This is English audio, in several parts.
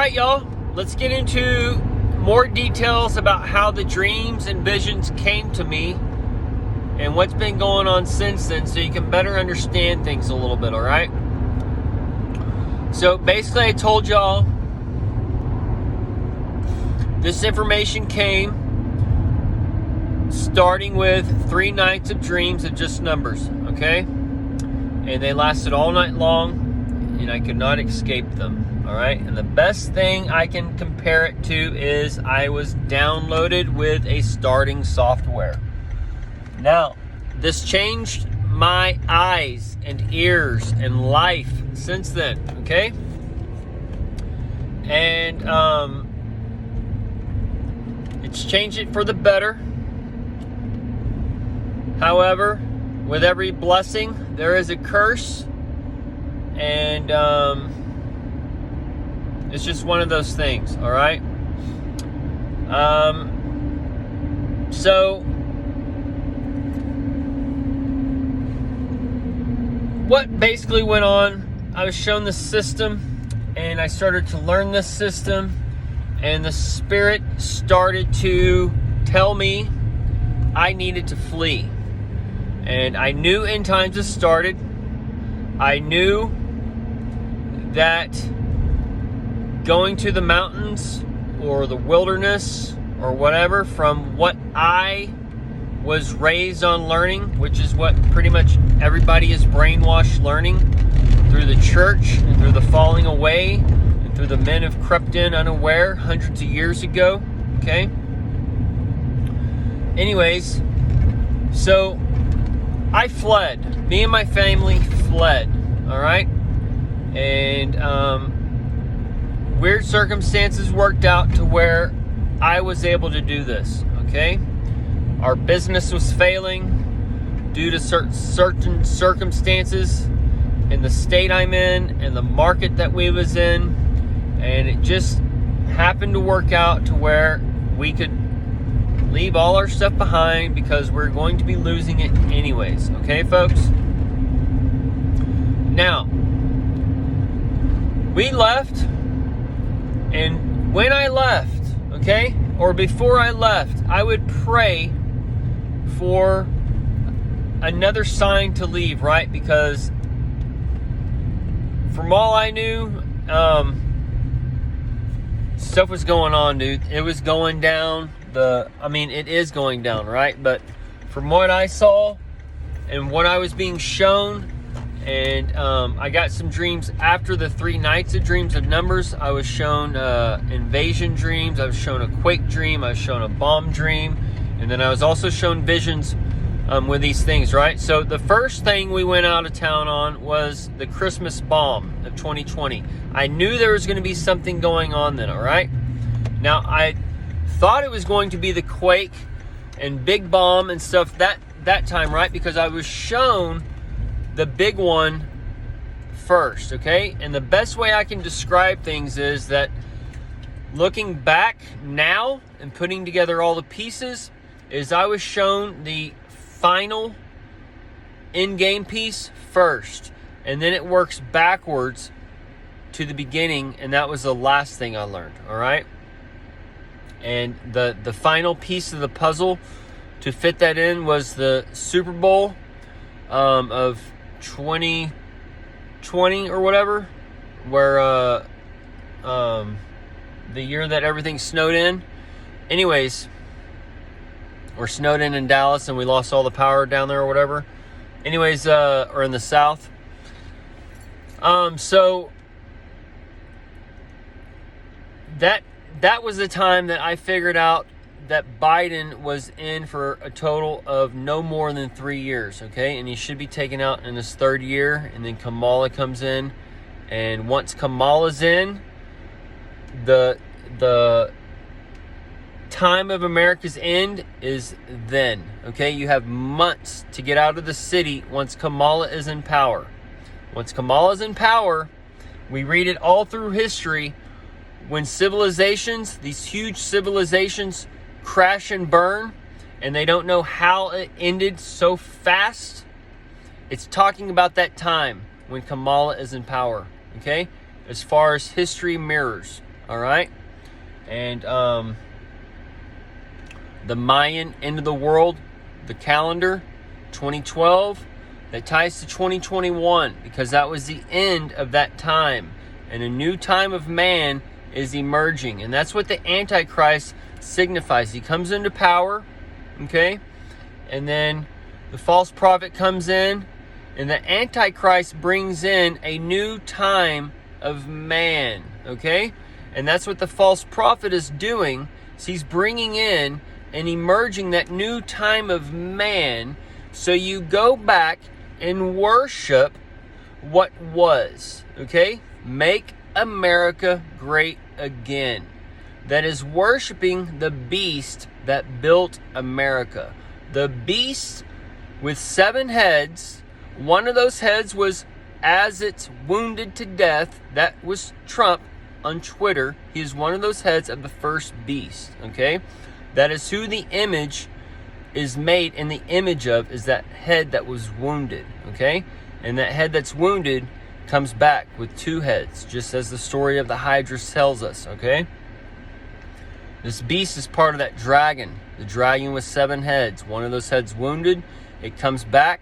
right, y'all. Let's get into more details about how the dreams and visions came to me and what's been going on since then, so you can better understand things a little bit, all right? So basically, I told y'all this information came starting with 3 nights of dreams of just numbers, okay? And they lasted all night long, and I could not escape them, all right? And the best thing I can compare it to is I was downloaded with a starting software. Now, this changed my eyes and ears and life since then, okay? And it's changed it for the better. However, with every blessing, there is a curse, and it's just one of those things, all right? So, what basically went on, I was shown the system, and I started to learn this system, and the Spirit started to tell me I needed to flee. And I knew end times had started. I knew that going to the mountains or the wilderness or whatever, from what I was raised on learning, which is what pretty much everybody is brainwashed learning through the church and through the falling away and through the men who crept in unaware hundreds of years ago, okay? Anyways, so I fled. Me and my family fled, all right? And weird circumstances worked out to where I was able to do this, okay? Our business was failing due to certain circumstances in the state I'm in and the market that we was in, and it just happened to work out to where we could leave all our stuff behind because we're going to be losing it anyways. Okay, folks? Now, we left, and when I left, okay, or before I left, I would pray for another sign to leave, right? Because from all I knew, stuff was going on, dude. It was going down. It is going down, right? But from what I saw and what I was being shown, and I got some dreams after the 3 nights of dreams of numbers. I was shown invasion dreams. I was shown a quake dream. I was shown a bomb dream. And then I was also shown visions with these things, right? So the first thing we went out of town on was the Christmas bomb of 2020. I knew there was going to be something going on then, all right? Now, I thought it was going to be the quake and big bomb and stuff that time, right? Because I was shown the big one first, okay? And the best way I can describe things is that looking back now and putting together all the pieces is I was shown the final in-game piece first, and then it works backwards to the beginning, and that was the last thing I learned, all right? And the final piece of the puzzle to fit that in was the Super Bowl of 2020 or whatever, where the year that everything snowed in. Anyways, or snowed in Dallas, and we lost all the power down there or whatever. Anyways, or in the South. So that was the time that I figured out that Biden was in for a total of no more than 3 years, okay? And he should be taken out in his 3rd year, and then Kamala comes in. And once Kamala's in, the time of America's end is then, okay? You have months to get out of the city once Kamala is in power. Once Kamala is in power, we read it all through history. When civilizations, these huge civilizations, crash and burn, and they don't know how it ended so fast, it's talking about that time when Kamala is in power, okay? As far as history mirrors, all right? And the Mayan end of the world, the calendar, 2012, that ties to 2021 because that was the end of that time. And a new time of man is emerging. And that's what the Antichrist signifies. He comes into power, okay? And then the false prophet comes in, and the Antichrist brings in a new time of man, okay? And that's what the false prophet is doing. So he's bringing in and emerging that new time of man. So you go back and worship what was, okay? Make America great again. That is worshiping the beast that built America. The beast with 7 heads. One of those heads was as it's wounded to death. That was Trump on Twitter. He is one of those heads of the first beast, okay? That is who the image is made in the image of, is that head that was wounded, okay? And that head that's wounded comes back with 2 heads, just as the story of the Hydra tells us, okay? This beast is part of that dragon, the dragon with 7 heads. One of those heads wounded, it comes back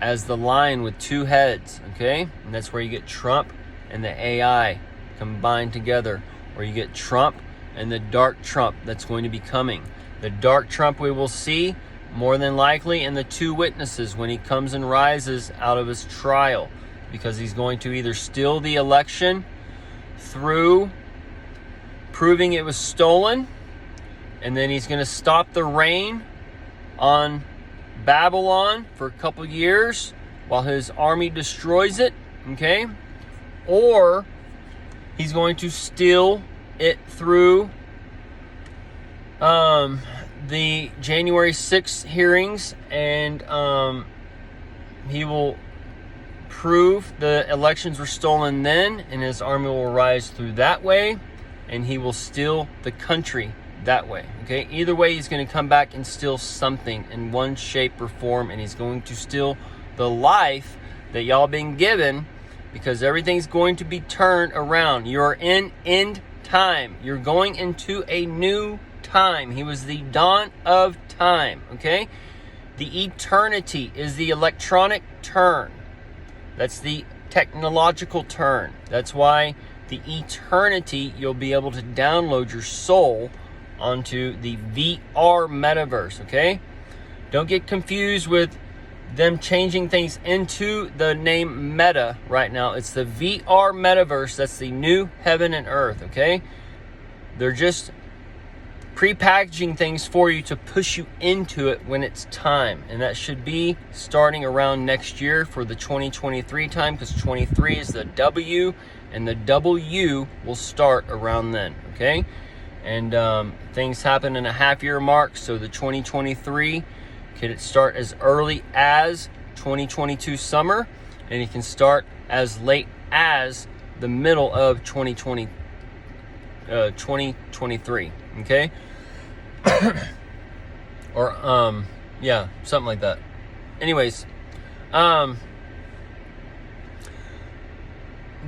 as the lion with 2 heads, okay? And that's where you get Trump and the AI combined together, or you get Trump and the dark Trump that's going to be coming. The dark Trump we will see more than likely in the 2 witnesses when he comes and rises out of his trial, because he's going to either steal the election through proving it was stolen, and then he's going to stop the rain on Babylon for a couple years while his army destroys it, okay? Or he's going to steal it through the January 6th hearings, and he will prove the elections were stolen then, and his army will rise through that way, and he will steal the country that way, okay? Either way, he's going to come back and steal something in one shape or form, and he's going to steal the life that y'all been given, because everything's going to be turned around. You're in end time. You're going into a new time. He was the dawn of time, okay? The eternity is the electronic turn. That's the technological turn. That's why the eternity, you'll be able to download your soul onto the VR metaverse, okay? Don't get confused with them changing things into the name Meta right now. It's the VR metaverse. That's the new heaven and earth, okay? They're just pre-packaging things for you to push you into it when it's time. And that should be starting around next year for the 2023 time, because 23 is the W, and the W will start around then, okay? And things happen in a half-year mark, so the 2023 can start as early as 2022 summer, and it can start as late as the middle of 2023, okay? Or yeah, something like that. Anyways,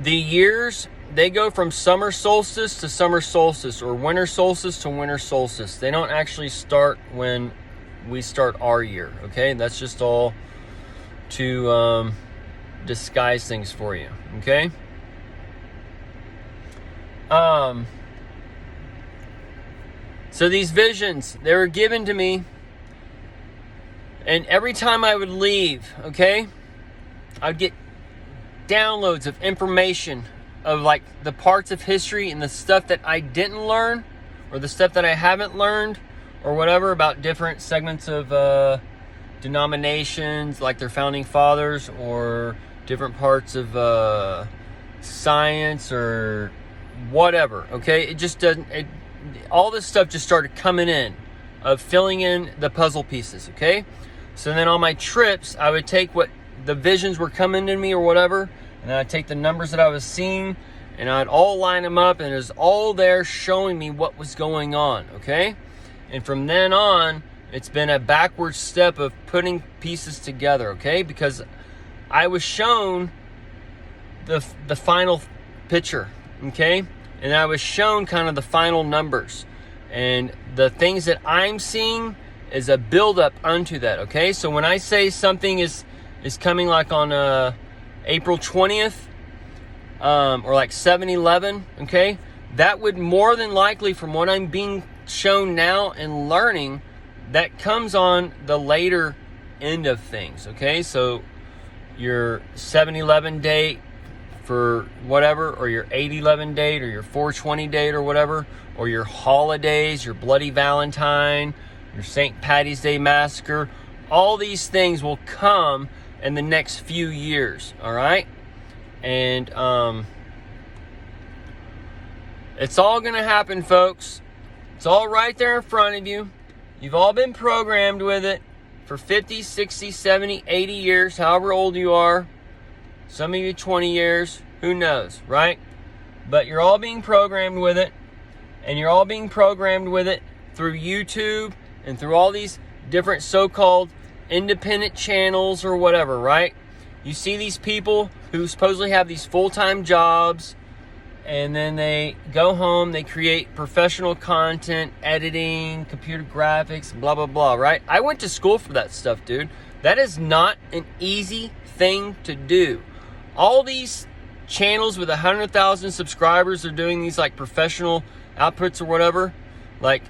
the years, they go from summer solstice to summer solstice, or winter solstice to winter solstice. They don't actually start when we start our year, okay? That's just all to disguise things for you, okay? So these visions, they were given to me, and every time I would leave, okay, I'd get downloads of information of like the parts of history and the stuff that I didn't learn, or the stuff that I haven't learned, or whatever, about different segments of denominations, like their founding fathers, or different parts of science, or whatever, okay? It just doesn't, all this stuff just started coming in, of filling in the puzzle pieces, okay? So then on my trips, I would take what the visions were coming to me or whatever, and then I'd take the numbers that I was seeing, and I'd all line them up, and it was all there showing me what was going on, okay? And from then on, it's been a backward step of putting pieces together, okay? Because I was shown the final picture, okay? and I was shown kind of the final numbers. And the things that I'm seeing is a buildup unto that, okay? So when I say something is coming like on April 20th, or like 7-11, okay? That would more than likely, from what I'm being shown now and learning, that comes on the later end of things, okay? So your 7-11 date for whatever, or your 8-11 date, or your 420 date, or whatever, or your holidays, your Bloody Valentine, your St. Patty's Day Massacre, all these things will come in the next few years, all right? And it's all going to happen, folks. It's all right there in front of you. You've all been programmed with it for 50, 60, 70, 80 years, however old you are. Some of you 20 years, who knows, right? But you're all being programmed with it, and you're all being programmed with it through YouTube and through all these different so-called independent channels or whatever, right? You see these people who supposedly have these full-time jobs, and then they go home, they create professional content, editing, computer graphics, blah, blah, blah, right? I went to school for that stuff, dude. That is not an easy thing to do. All these channels with 100,000 subscribers are doing these like professional outputs or whatever. Like,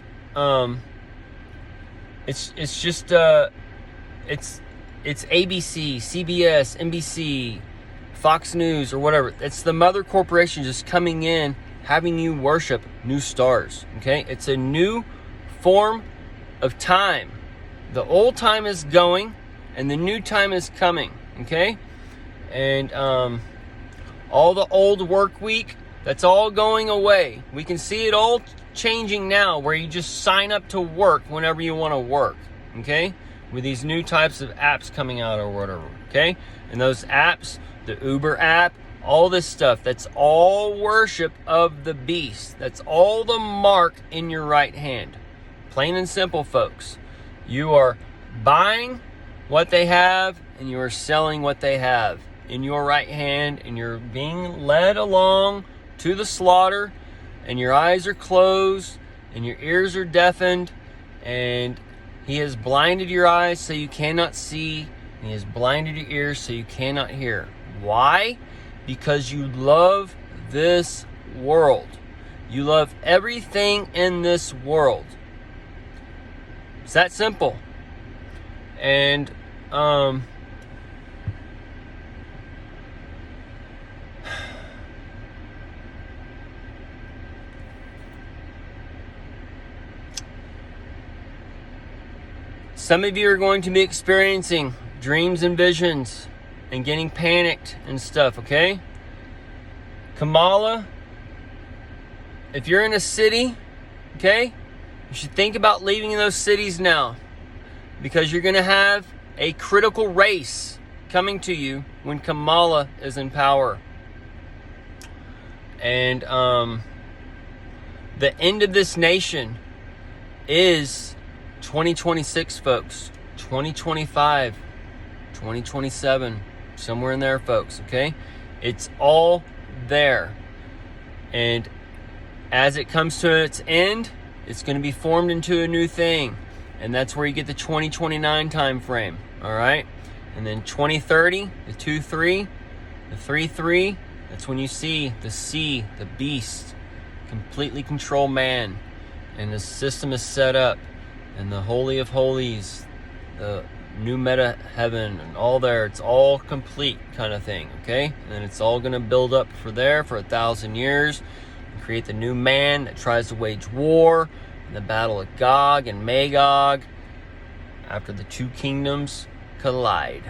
it's just, it's ABC, CBS, NBC, Fox News, or whatever. It's the mother corporation just coming in, having you worship new stars, okay? It's a new form of time. The old time is going, and the new time is coming, okay? And all the old work week, that's all going away. We can see it all changing now, where you just sign up to work whenever you want to work, okay? With these new types of apps coming out or whatever, okay? And those apps, the Uber app, all this stuff, that's all worship of the beast. That's all the mark in your right hand. Plain and simple, folks. You are buying what they have, and you are selling what they have in your right hand, and you're being led along to the slaughter, and your eyes are closed, and your ears are deafened, and he has blinded your eyes so you cannot see, and he has blinded your ears so you cannot hear. Why? Because you love this world. You love everything in this world. It's that simple. And some of you are going to be experiencing dreams and visions and getting panicked and stuff, okay? Kamala, if you're in a city, okay, you should think about leaving those cities now, because you're going to have a critical race coming to you when Kamala is in power. And the end of this nation is 2026, folks. 2025, 2027, somewhere in there, folks, okay? It's all there. And as it comes to its end, it's going to be formed into a new thing. And that's where you get the 2029 time frame, all right? And then 2030, the 2-3, the 3-3, that's when you see the sea, the beast, completely control man. And the system is set up. And the Holy of Holies, the new meta heaven, and all there, it's all complete kind of thing, okay? And it's all going to build up for 1,000 years and create the new man that tries to wage war in the battle of Gog and Magog after the two kingdoms collide.